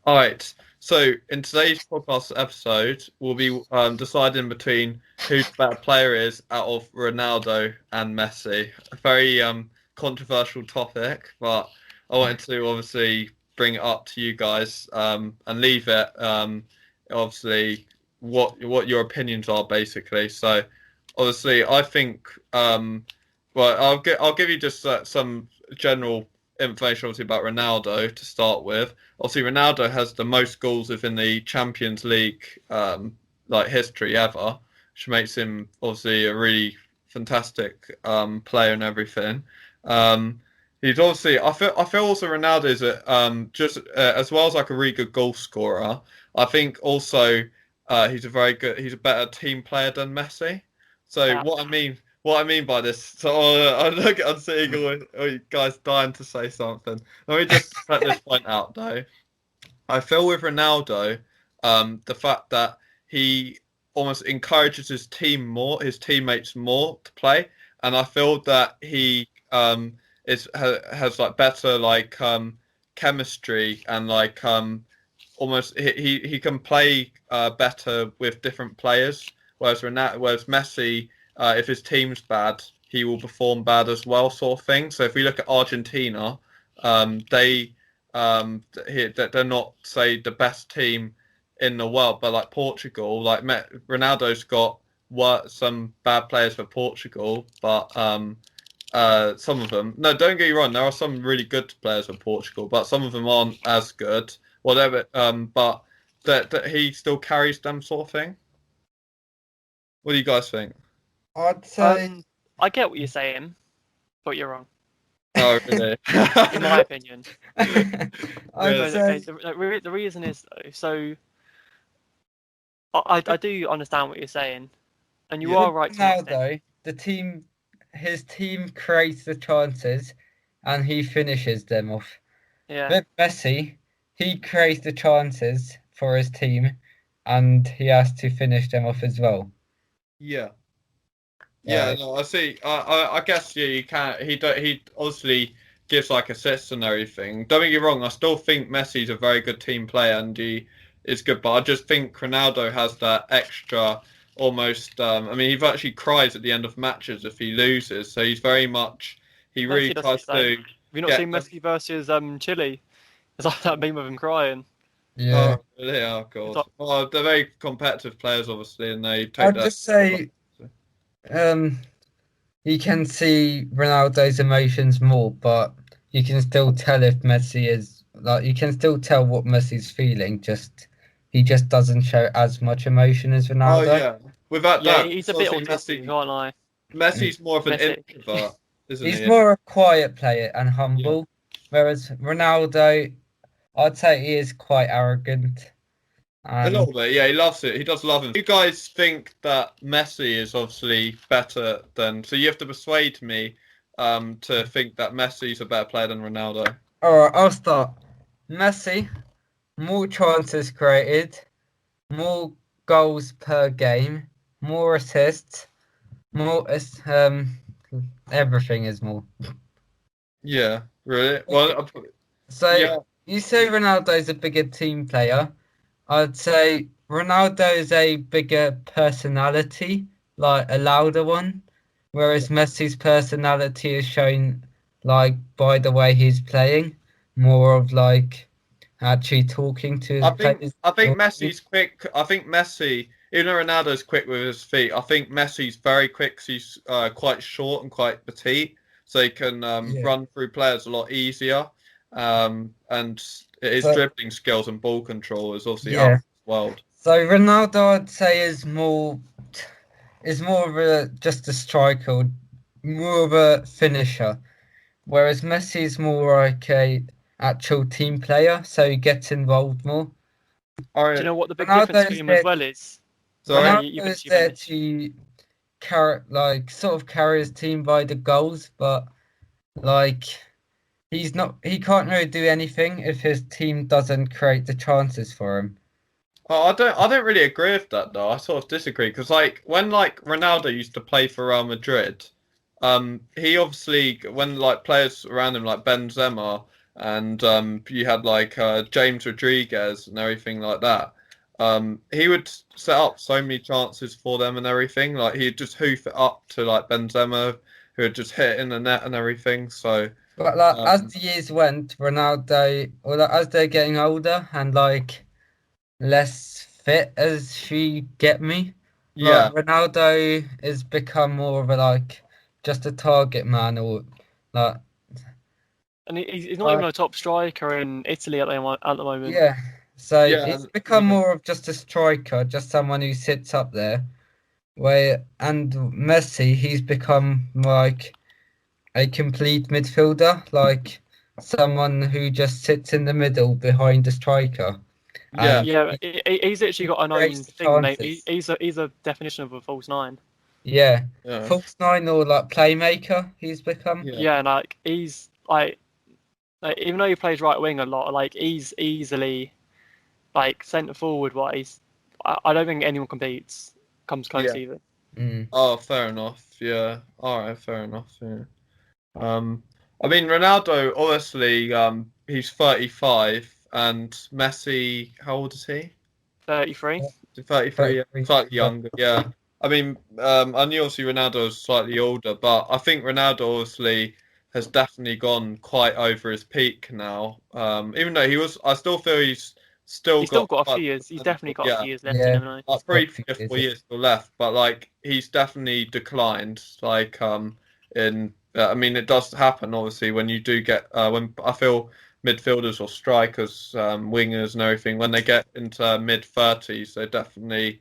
All right. So in today's podcast episode, we'll be deciding between who the better player is out of Ronaldo and Messi. A very controversial topic, but I wanted to obviously bring it up to you guys and leave it obviously what your opinions are basically. So obviously, I think well, I'll give you just some general information obviously about Ronaldo to start with. Obviously, Ronaldo has the most goals within the Champions League like history ever, which makes him obviously a really fantastic player and everything. He's obviously I feel also Ronaldo is just as well as like a really good goal scorer. I think also he's a better team player than Messi. So Yeah. what I mean by this, so I'm seeing all you guys dying to say something. Let me just set this point out though. I feel with Ronaldo, the fact that he almost encourages his teammates more to play, and I feel that he has like better like chemistry and like almost he can play better with different players. Whereas Messi, if his team's bad, he will perform bad as well, sort of thing. So if we look at Argentina, they they're not say the best team in the world, but like Portugal, like Ronaldo's got some bad players for Portugal, but some of them. No, don't get me wrong. There are some really good players for Portugal, but some of them aren't as good. Whatever. But that he still carries them sort of thing. What do you guys think? I'd say Um, I get what you're saying, but you're wrong, Oh, really? in my opinion. I'd Really? Okay, say the reason is though, so I do understand what you're saying, and you are right to an extent. Ronaldo, his team creates the chances and he finishes them off. Yeah. With Messi, he creates the chances for his team and he has to finish them off as well. Yeah. Yeah, Right. no, I see. I guess yeah, you can't. He obviously gives like assists and everything. Don't get me wrong. I still think Messi's a very good team player and he is good, but I just think Ronaldo has that extra almost. I mean, he actually cries at the end of matches if he loses. So he's very much. He really Messi does the tries same. to Have you not get seen them. Messi versus Chile? It's like that meme of him crying. Yeah. Oh, really? Oh, It's God. like, Well, they're very competitive players, obviously, and they take I'd that. just say um you can see Ronaldo's emotions more, but you can still tell if Messi is like you can still tell what Messi's feeling, just he just doesn't show as much emotion as Oh, Ronaldo. yeah. Without yeah, that, he's a so bit obviously autistic, can't I? Messi's more of an Messi. introvert, isn't He's he? more a quiet player and Yeah. humble, whereas Ronaldo, I'd say he is quite arrogant. A And little bit, yeah. He loves it. He does love him. You guys think that Messi is obviously better than? So you have to persuade me to think that Messi's a better player than Ronaldo. all right, I'll start. Messi, more chances created, more goals per game, more assists, more everything is more. Yeah, really. Well, So yeah, you say Ronaldo's a bigger team player. I'd say Ronaldo is a bigger personality, like a louder one, yeah. whereas Messi's personality is shown like by the way he's playing, more of like actually talking to his I think players. I think Messi's quick. I think Messi, even though Ronaldo's quick with his feet, I think Messi's very quick 'cause he's quite short and quite petite, so he can Yeah. run through players a lot easier. And his So dribbling skills and ball control is obviously out yeah. of this world. So Ronaldo, I'd say, is more of a just a striker, more of a finisher. Whereas Messi is more like a actual team player, so he gets involved more. All Do you right, know what the big difference Ronaldo for is him as there. well is? Sorry, sorry. you Ronaldo finish. is You there finish. to carry, like, sort of carry his team by the goals, but like he's not. He can't really do anything if his team doesn't create the chances for him. Oh, I don't really agree with that though. I sort of disagree because like when like Ronaldo used to play for Real Madrid, he obviously when like players around him like Benzema and you had like James Rodriguez and everything like that. He would set up so many chances for them and everything. Like he'd just hoof it up to like Benzema, who would just hit it in the net and everything. So But like as um, the years went, Ronaldo, or like, as they're getting older and like less fit, as you get me, like yeah, Ronaldo has become more of a like just a target man, or like And he's not even like a top striker in Italy at the moment. yeah. So yeah, he's become more of just a striker, just someone who sits up there. Where and Messi, he's become like a complete midfielder, like someone who just sits in the middle behind the striker yeah, and Yeah, he's actually he got an creates own the thing, mate. chances. He's a definition of a false nine. Yeah, yeah, false nine or like playmaker, he's become. yeah, Yeah, and like he's like even though he plays right wing a lot, like he's easily like centre forward wise. I don't think anyone comes close yeah. either. Mm. Oh, fair enough. Yeah. All right, fair enough. Yeah. Um, I mean, Ronaldo, obviously, he's 35, and Messi, how old is he? 33. 33, yeah, 33, slightly younger. Yeah. I mean, I knew obviously Ronaldo was slightly older, but I think Ronaldo obviously has definitely gone quite over his peak now. Even though I still feel he's still He's still got got a quite few years. He's potential. definitely got a Yeah, few years left in yeah, him. Now. he's like got three, a few or years. 4 years still left, but like he's definitely declined. Like in I mean, it does happen obviously when you do get when I feel midfielders or strikers, wingers and everything when they get into mid 30s, they definitely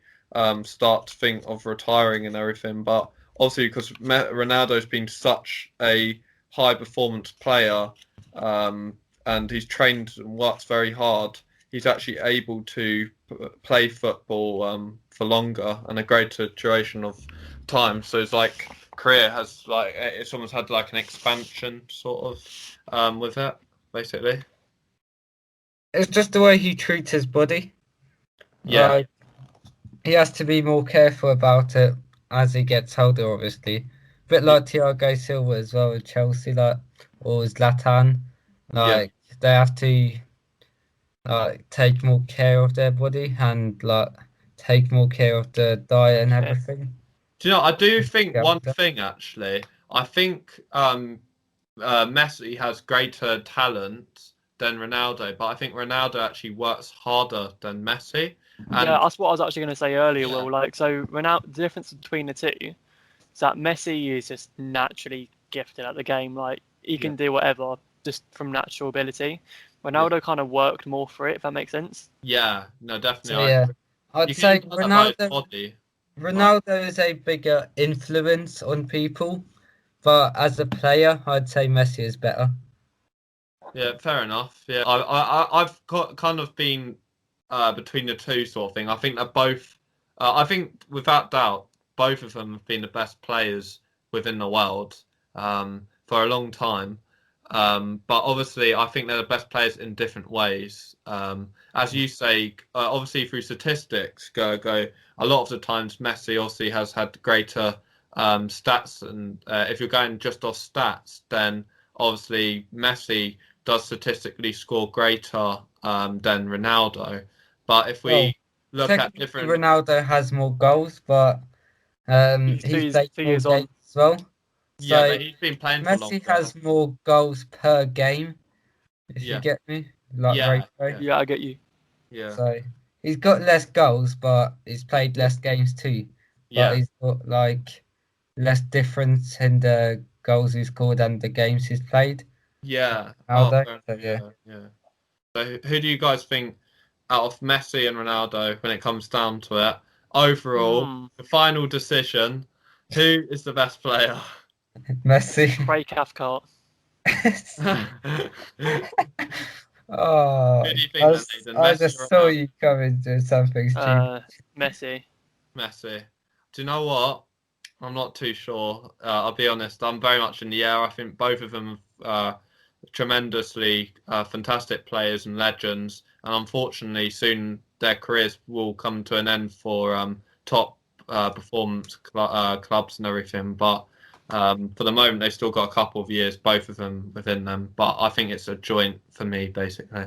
start to think of retiring and everything. But obviously because Ronaldo's been such a high performance player, and he's trained and works very hard, he's actually able to play football for longer and a greater duration of time. So his like career has like it's almost had like an expansion sort of with it basically. It's just the way he treats his body. Yeah, Like he has to be more careful about it as he gets older, obviously. A bit yeah, like Thiago Silva as well with Chelsea, like or Zlatan. yeah, Like they have to take more care of their body and like take more care of the diet and Yeah. everything. do you know, I do think Yeah, one thing actually. I think Messi has greater talent than Ronaldo, but I think Ronaldo actually works harder than Messi. Yeah, And that's what I was actually going to say earlier, yeah, Will. Like, so Ronaldo, the difference between the two is that Messi is just naturally gifted at the game. Like, he yeah, can do whatever just from natural ability. yeah, Ronaldo kind of worked more for it, if that makes sense. yeah. No, so definitely. yeah, I'd You can say even tell that by his Ronaldo body. Like, Ronaldo is a bigger influence on people, but as a player, I'd say Messi is better. yeah, fair enough. Yeah, I've got kind of been between the two sort of thing. I think that both, I think without doubt, both of them have been the best players within the world for a long time. But obviously, I think they're the best players in different ways. As you say, obviously through statistics, go. A lot of the times, Messi obviously has had greater stats, and if you're going just off stats, then obviously Messi does statistically score greater than Ronaldo. But if Well, we look at technically different, Ronaldo has more goals, but He's he's two, played two more years on. games as well. yeah, So but he's been playing for Messi longer. has more goals per game, if you Yeah, get me, like yeah, ratio. yeah, Yeah, I get you. yeah, So he's got less goals, but he's played less games too. But yeah, he's got like less difference in the goals he's scored and the games he's played. yeah. Oh, Ronaldo. fair enough. So yeah, Yeah, yeah. So who do you guys think out of Messi and Ronaldo when it comes down to it? Overall, Hmm. the final decision, who is the best player? Messi. Craig Cathcart. Who Oh, do you think then, Nathan? I Messi just or saw Ronaldo? you coming to something stupid. Messi. Messi. Do you know what? I'm not too sure. I'll be honest. I'm very much in the air. I think both of them are tremendously fantastic players and legends. And unfortunately, soon their careers will come to an end for top performance clubs and everything. But For the moment, they've still got a couple of years, both of them within them. But I think it's a joint for me, basically.